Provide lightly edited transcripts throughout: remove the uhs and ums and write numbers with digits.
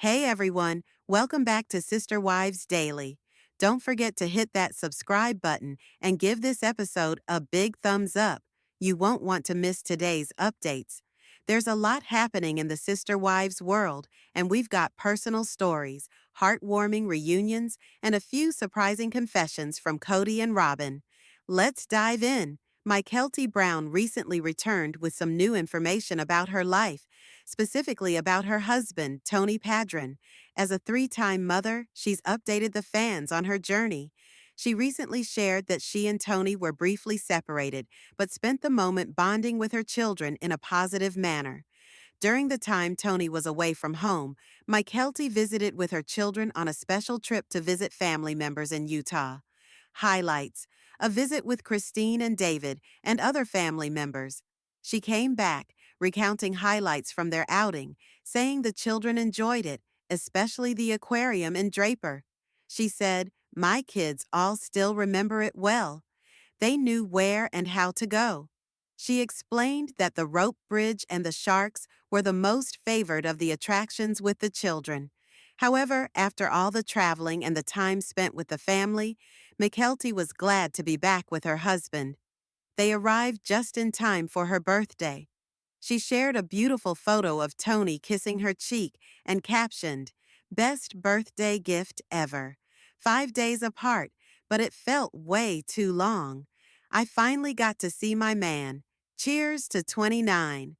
Hey everyone, welcome back to Sister Wives Daily. Don't forget to hit that subscribe button and give this episode a big thumbs up. You won't want to miss today's updates. There's a lot happening in the Sister Wives world, and we've got personal stories, heartwarming reunions, and a few surprising confessions from Kody and Robyn. Let's dive in. Mykelti Brown recently returned with some new information about her life, specifically about her husband, Tony Padron. As a three-time mother, she's updated the fans on her journey. She recently shared that she and Tony were briefly separated, but spent the moment bonding with her children in a positive manner. During the time Tony was away from home, Mykelti visited with her children on a special trip to visit family members in Utah. Highlights: a visit with Christine and David and other family members. She came back, recounting highlights from their outing, saying the children enjoyed it, especially the aquarium in Draper. She said, "My kids all still remember it well. They knew where and how to go." She explained that the rope bridge and the sharks were the most favored of the attractions with the children. However, after all the traveling and the time spent with the family, Mykelti was glad to be back with her husband. They arrived just in time for her birthday. She shared a beautiful photo of Tony kissing her cheek and captioned, "Best birthday gift ever." 5 days apart, but it felt way too long. I finally got to see my man. Cheers to 29.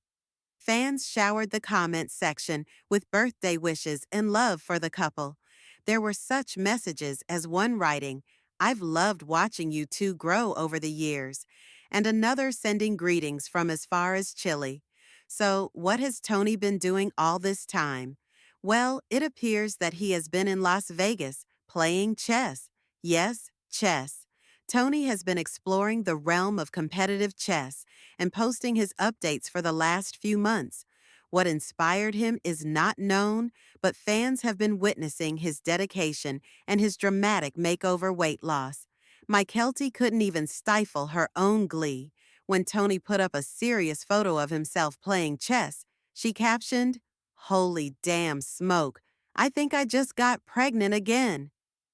Fans showered the comments section with birthday wishes and love for the couple. There were such messages as one writing, "I've loved watching you two grow over the years," and another sending greetings from as far as Chile. So, what has Tony been doing all this time? Well, it appears that he has been in Las Vegas playing chess. Yes, chess. Tony has been exploring the realm of competitive chess and posting his updates for the last few months. What inspired him is not known, but fans have been witnessing his dedication and his dramatic makeover weight loss. Mykelti couldn't even stifle her own glee. When Tony put up a serious photo of himself playing chess, she captioned, "Holy damn smoke, I think I just got pregnant again."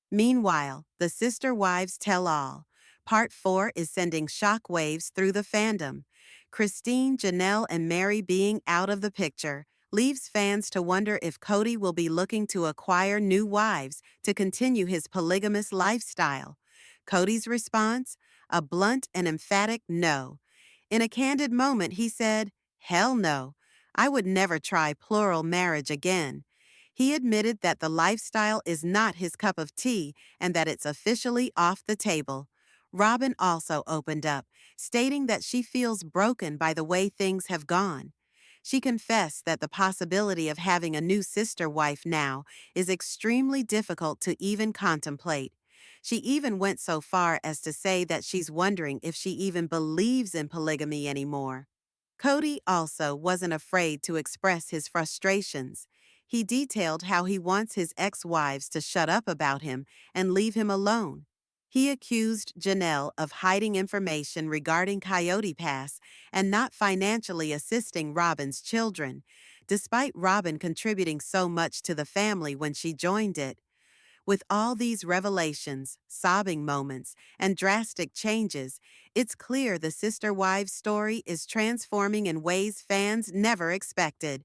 Meanwhile, the Sister Wives Tell All. Part 4 is sending shockwaves through the fandom. Christine, Janelle, and Meri being out of the picture leaves fans to wonder if Kody will be looking to acquire new wives to continue his polygamous lifestyle. Kody's response? A blunt and emphatic no. In a candid moment, he said, "Hell no. I would never try plural marriage again." He admitted that the lifestyle is not his cup of tea and that it's officially off the table. Robyn also opened up, stating that she feels broken by the way things have gone. She confessed that the possibility of having a new sister wife now is extremely difficult to even contemplate. She even went so far as to say that she's wondering if she even believes in polygamy anymore. Kody also wasn't afraid to express his frustrations. He detailed how he wants his ex-wives to shut up about him and leave him alone. He accused Janelle of hiding information regarding Coyote Pass and not financially assisting Robyn's children, despite Robyn contributing so much to the family when she joined it. With all these revelations, sobbing moments, and drastic changes, it's clear the Sister Wives story is transforming in ways fans never expected.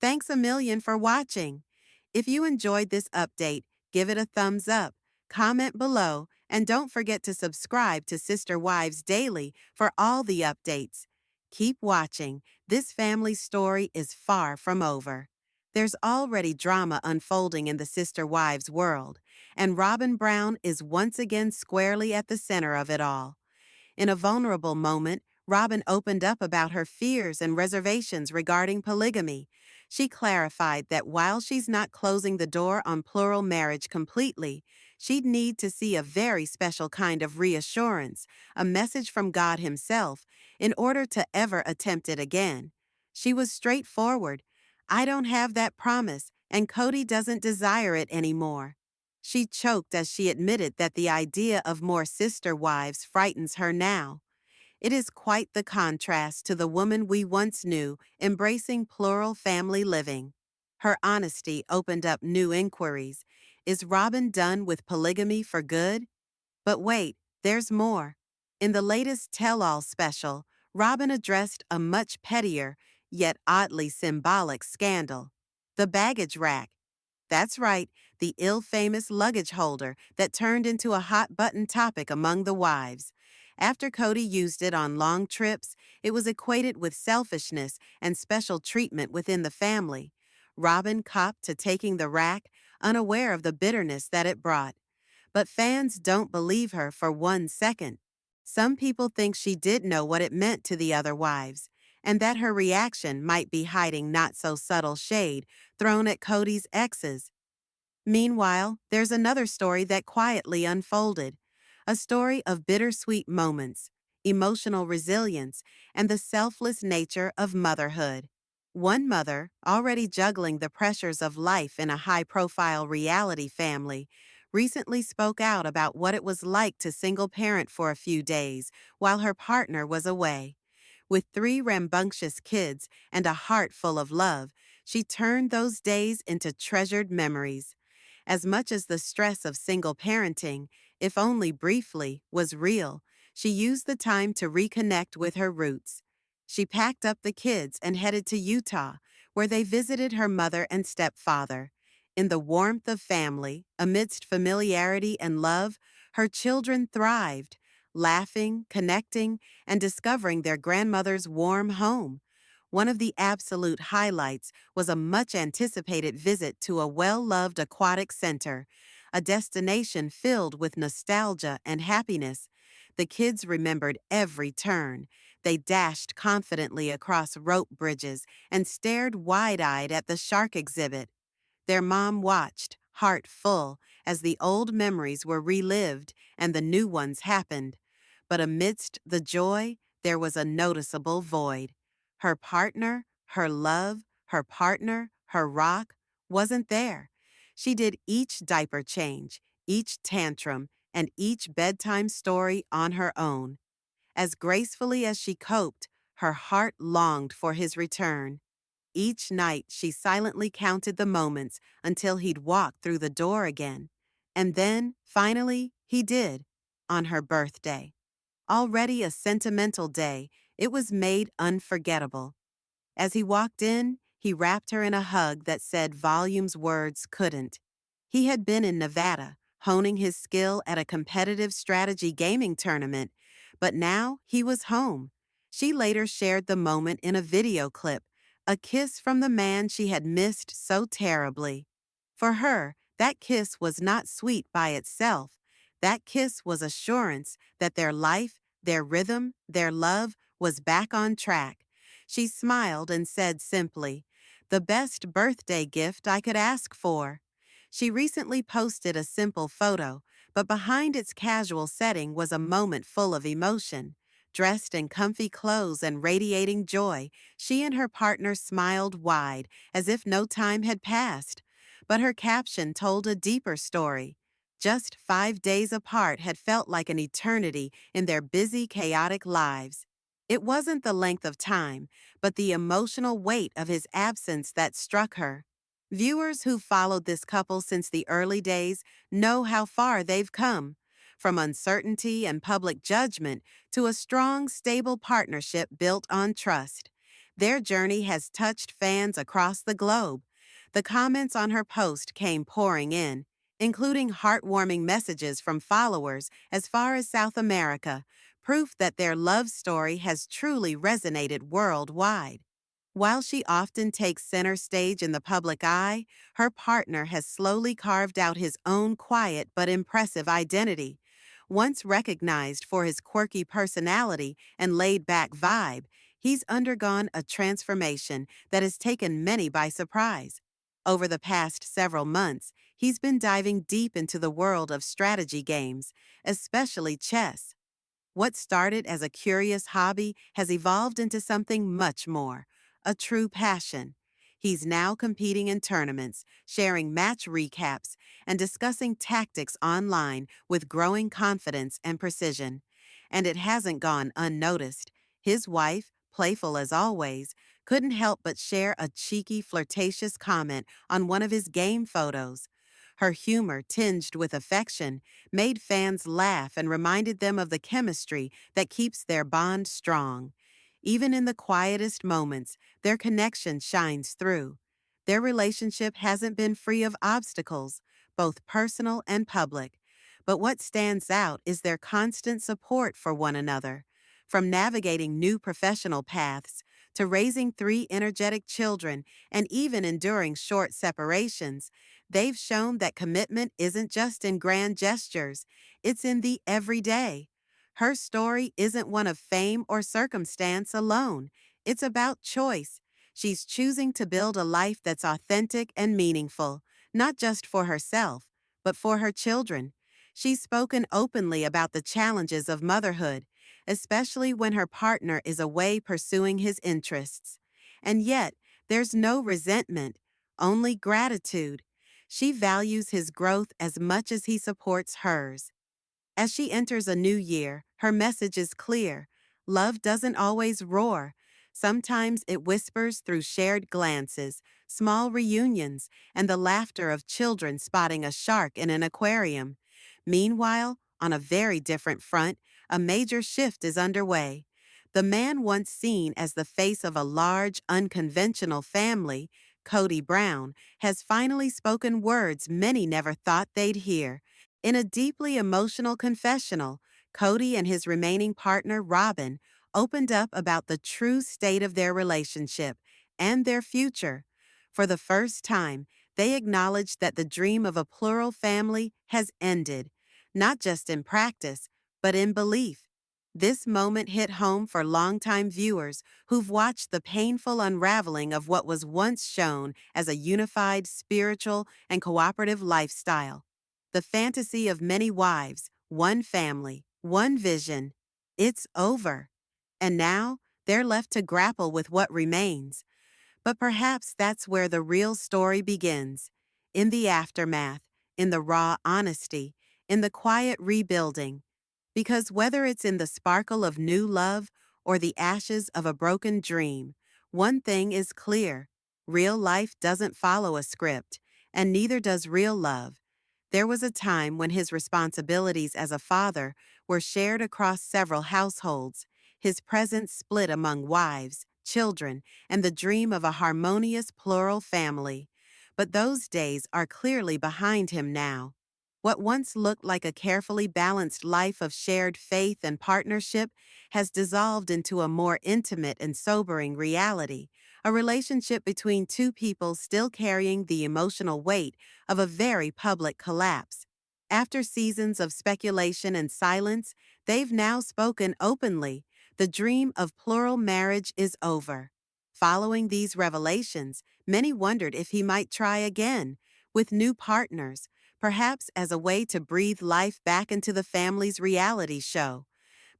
Thanks a million for watching. If you enjoyed this update, give it a thumbs up, comment below, and don't forget to subscribe to Sister Wives Daily for all the updates. Keep watching. This family story is far from over. There's already drama unfolding in the Sister Wives world, and Robyn Brown is once again squarely at the center of it all. In a vulnerable moment, Robyn opened up about her fears and reservations regarding polygamy. She clarified that while she's not closing the door on plural marriage completely, she'd need to see a very special kind of reassurance, a message from God Himself, in order to ever attempt it again. She was straightforward. "I don't have that promise, and Kody doesn't desire it anymore." She choked as she admitted that the idea of more sister wives frightens her now. It is quite the contrast to the woman we once knew, embracing plural family living. Her honesty opened up new inquiries. Is Robyn done with polygamy for good? But wait, there's more. In the latest Tell All special, Robyn addressed a much pettier, yet oddly symbolic scandal: the baggage rack. That's right, the ill-famous luggage holder that turned into a hot-button topic among the wives. After Kody used it on long trips, it was equated with selfishness and special treatment within the family. Robyn copped to taking the rack, unaware of the bitterness that it brought. But fans don't believe her for 1 second. Some people think she did know what it meant to the other wives, and that her reaction might be hiding not-so-subtle shade thrown at Kody's exes. Meanwhile, there's another story that quietly unfolded. A story of bittersweet moments, emotional resilience, and the selfless nature of motherhood. One mother, already juggling the pressures of life in a high-profile reality family, recently spoke out about what it was like to single parent for a few days while her partner was away. With 3 rambunctious kids and a heart full of love, she turned those days into treasured memories. As much as the stress of single parenting, if only briefly, was real, she used the time to reconnect with her roots. She packed up the kids and headed to Utah, where they visited her mother and stepfather. In the warmth of family, amidst familiarity and love, her children thrived, laughing, connecting, and discovering their grandmother's warm home. One of the absolute highlights was a much-anticipated visit to a well-loved aquatic center, a destination filled with nostalgia and happiness. The kids remembered every turn. They dashed confidently across rope bridges and stared wide-eyed at the shark exhibit. Their mom watched, heart full, as the old memories were relived and the new ones happened. But amidst the joy, there was a noticeable void. Her partner, her love, her partner, her rock, wasn't there. She did each diaper change, each tantrum, and each bedtime story on her own. As gracefully as she coped, her heart longed for his return. Each night she silently counted the moments until he'd walk through the door again. And then, finally, he did, on her birthday. Already a sentimental day, it was made unforgettable. As he walked in, he wrapped her in a hug that said volumes words couldn't. He had been in Nevada, honing his skill at a competitive strategy gaming tournament, but now he was home. She later shared the moment in a video clip, a kiss from the man she had missed so terribly. For her, that kiss was not sweet by itself. That kiss was assurance that their life, their rhythm, their love was back on track. She smiled and said simply, "The best birthday gift I could ask for." She recently posted a simple photo, but behind its casual setting was a moment full of emotion. Dressed in comfy clothes and radiating joy, she and her partner smiled wide, as if no time had passed. But her caption told a deeper story. Just 5 days apart had felt like an eternity in their busy, chaotic lives. It wasn't the length of time, but the emotional weight of his absence that struck her. Viewers who followed this couple since the early days know how far they've come, from uncertainty and public judgment to a strong, stable partnership built on trust. Their journey has touched fans across the globe. The comments on her post came pouring in, including heartwarming messages from followers as far as South America, proof that their love story has truly resonated worldwide. While she often takes center stage in the public eye, her partner has slowly carved out his own quiet but impressive identity. Once recognized for his quirky personality and laid-back vibe, he's undergone a transformation that has taken many by surprise. Over the past several months, he's been diving deep into the world of strategy games, especially chess. What started as a curious hobby has evolved into something much more, a true passion. He's now competing in tournaments, sharing match recaps, and discussing tactics online with growing confidence and precision. And it hasn't gone unnoticed. His wife, playful as always, couldn't help but share a cheeky, flirtatious comment on one of his game photos. Her humor, tinged with affection, made fans laugh and reminded them of the chemistry that keeps their bond strong. Even in the quietest moments, their connection shines through. Their relationship hasn't been free of obstacles, both personal and public. But what stands out is their constant support for one another. From navigating new professional paths to raising three energetic children and even enduring short separations, they've shown that commitment isn't just in grand gestures, it's in the everyday. Her story isn't one of fame or circumstance alone, it's about choice. She's choosing to build a life that's authentic and meaningful, not just for herself, but for her children. She's spoken openly about the challenges of motherhood, especially when her partner is away pursuing his interests. And yet, there's no resentment, only gratitude. She values his growth as much as he supports hers. As she enters a new year, her message is clear. Love doesn't always roar. Sometimes it whispers through shared glances, small reunions, and the laughter of children spotting a shark in an aquarium. Meanwhile, on a very different front, a major shift is underway. The man once seen as the face of a large, unconventional family, Kody Brown, has finally spoken words many never thought they'd hear. In a deeply emotional confessional, Kody and his remaining partner, Robyn, opened up about the true state of their relationship and their future. For the first time, they acknowledged that the dream of a plural family has ended, not just in practice, but in belief. This moment hit home for longtime viewers who've watched the painful unraveling of what was once shown as a unified, spiritual, and cooperative lifestyle. The fantasy of many wives, one family, one vision. It's over. And now, they're left to grapple with what remains. But perhaps that's where the real story begins. In the aftermath, in the raw honesty, in the quiet rebuilding. Because whether it's in the sparkle of new love or the ashes of a broken dream, one thing is clear. Real life doesn't follow a script, and neither does real love. There was a time when his responsibilities as a father were shared across several households, his presence split among wives, children, and the dream of a harmonious plural family. But those days are clearly behind him now. What once looked like a carefully balanced life of shared faith and partnership has dissolved into a more intimate and sobering reality, a relationship between two people still carrying the emotional weight of a very public collapse. After seasons of speculation and silence, they've now spoken openly. The dream of plural marriage is over. Following these revelations, many wondered if he might try again, with new partners, perhaps as a way to breathe life back into the family's reality show.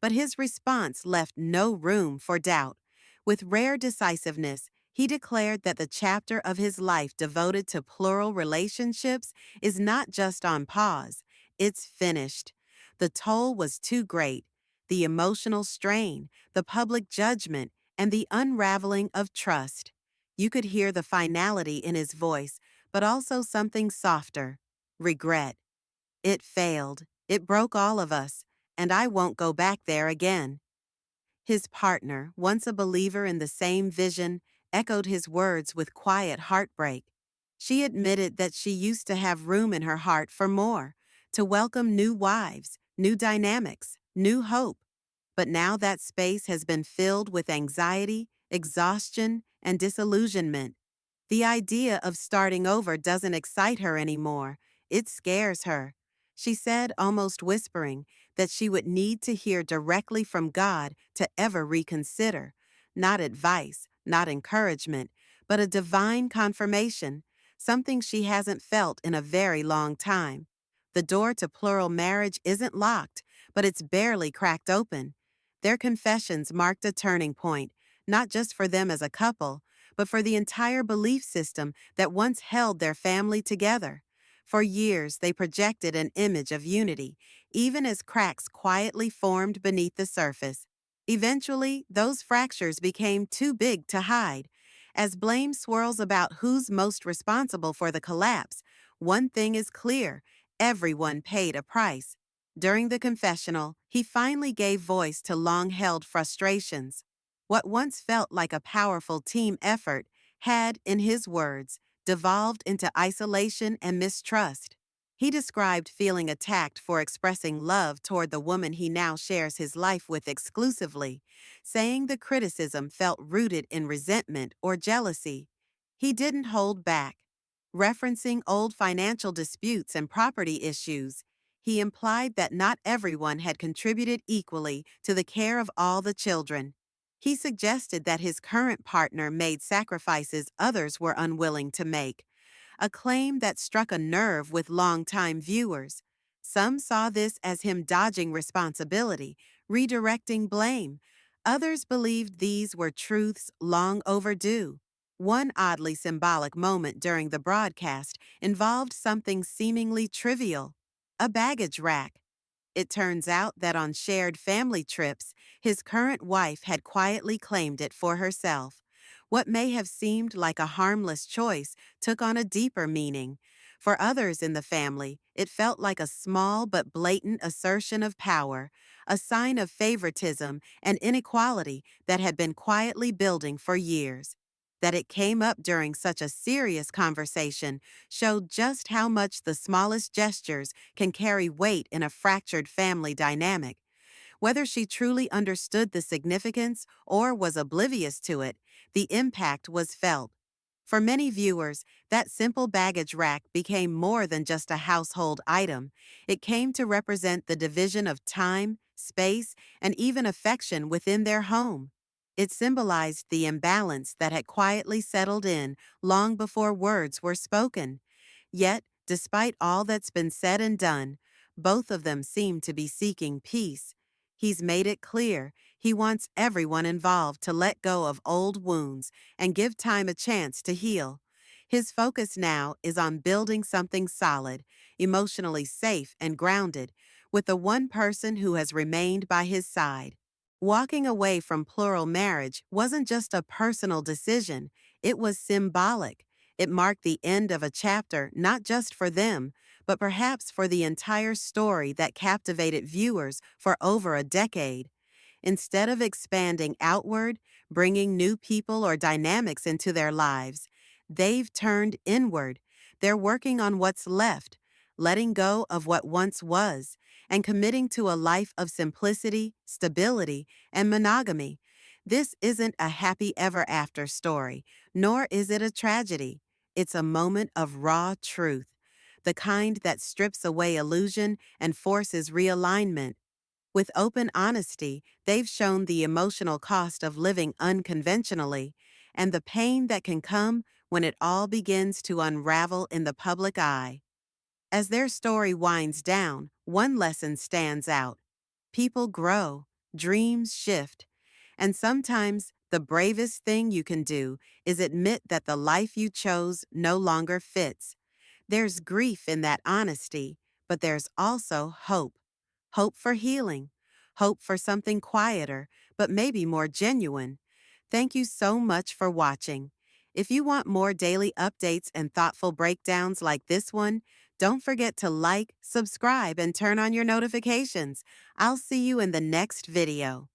But his response left no room for doubt. With rare decisiveness, he declared that the chapter of his life devoted to plural relationships is not just on pause, it's finished. The toll was too great. The emotional strain, the public judgment, and the unraveling of trust. You could hear the finality in his voice, but also something softer. Regret. It failed. It broke all of us, and I won't go back there again. His partner, once a believer in the same vision, echoed his words with quiet heartbreak. She admitted that she used to have room in her heart for more, to welcome new wives, new dynamics, new hope. But now that space has been filled with anxiety, exhaustion, and disillusionment. The idea of starting over doesn't excite her anymore. It scares her. She said, almost whispering, that she would need to hear directly from God to ever reconsider. Not advice, not encouragement, but a divine confirmation, something she hasn't felt in a very long time. The door to plural marriage isn't locked, but it's barely cracked open. Their confessions marked a turning point, not just for them as a couple, but for the entire belief system that once held their family together. For years, they projected an image of unity, even as cracks quietly formed beneath the surface. Eventually, those fractures became too big to hide. As blame swirls about who's most responsible for the collapse, one thing is clear: everyone paid a price. During the confessional, he finally gave voice to long held frustrations. What once felt like a powerful team effort had, in his words, devolved into isolation and mistrust. He described feeling attacked for expressing love toward the woman he now shares his life with exclusively, saying the criticism felt rooted in resentment or jealousy. He didn't hold back. Referencing old financial disputes and property issues, he implied that not everyone had contributed equally to the care of all the children. He suggested that his current partner made sacrifices others were unwilling to make, a claim that struck a nerve with longtime viewers. Some saw this as him dodging responsibility, redirecting blame. Others believed these were truths long overdue. One oddly symbolic moment during the broadcast involved something seemingly trivial: a baggage rack. It turns out that on shared family trips, his current wife had quietly claimed it for herself. What may have seemed like a harmless choice took on a deeper meaning. For others in the family, it felt like a small but blatant assertion of power, a sign of favoritism and inequality that had been quietly building for years. That it came up during such a serious conversation showed just how much the smallest gestures can carry weight in a fractured family dynamic. Whether she truly understood the significance or was oblivious to it, the impact was felt. For many viewers, that simple baggage rack became more than just a household item. It came to represent the division of time, space, and even affection within their home. It symbolized the imbalance that had quietly settled in long before words were spoken. Yet, despite all that's been said and done, both of them seem to be seeking peace. He's made it clear he wants everyone involved to let go of old wounds and give time a chance to heal. His focus now is on building something solid, emotionally safe and grounded, with the one person who has remained by his side. Walking away from plural marriage wasn't just a personal decision, it was symbolic. It marked the end of a chapter not just for them, but perhaps for the entire story that captivated viewers for over a decade. Instead of expanding outward, bringing new people or dynamics into their lives, they've turned inward. They're working on what's left, letting go of what once was, and committing to a life of simplicity, stability, and monogamy. This isn't a happy ever after story, nor is it a tragedy. It's a moment of raw truth, the kind that strips away illusion and forces realignment. With open honesty, they've shown the emotional cost of living unconventionally and the pain that can come when it all begins to unravel in the public eye. As their story winds down, one lesson stands out: people grow, dreams shift, and sometimes the bravest thing you can do is admit that the life you chose no longer fits. There's grief in that honesty, but there's also hope. Hope for healing. Hope for something quieter, but maybe more genuine. Thank you so much for watching. If you want more daily updates and thoughtful breakdowns like this one, don't forget to like, subscribe, and turn on your notifications. I'll see you in the next video.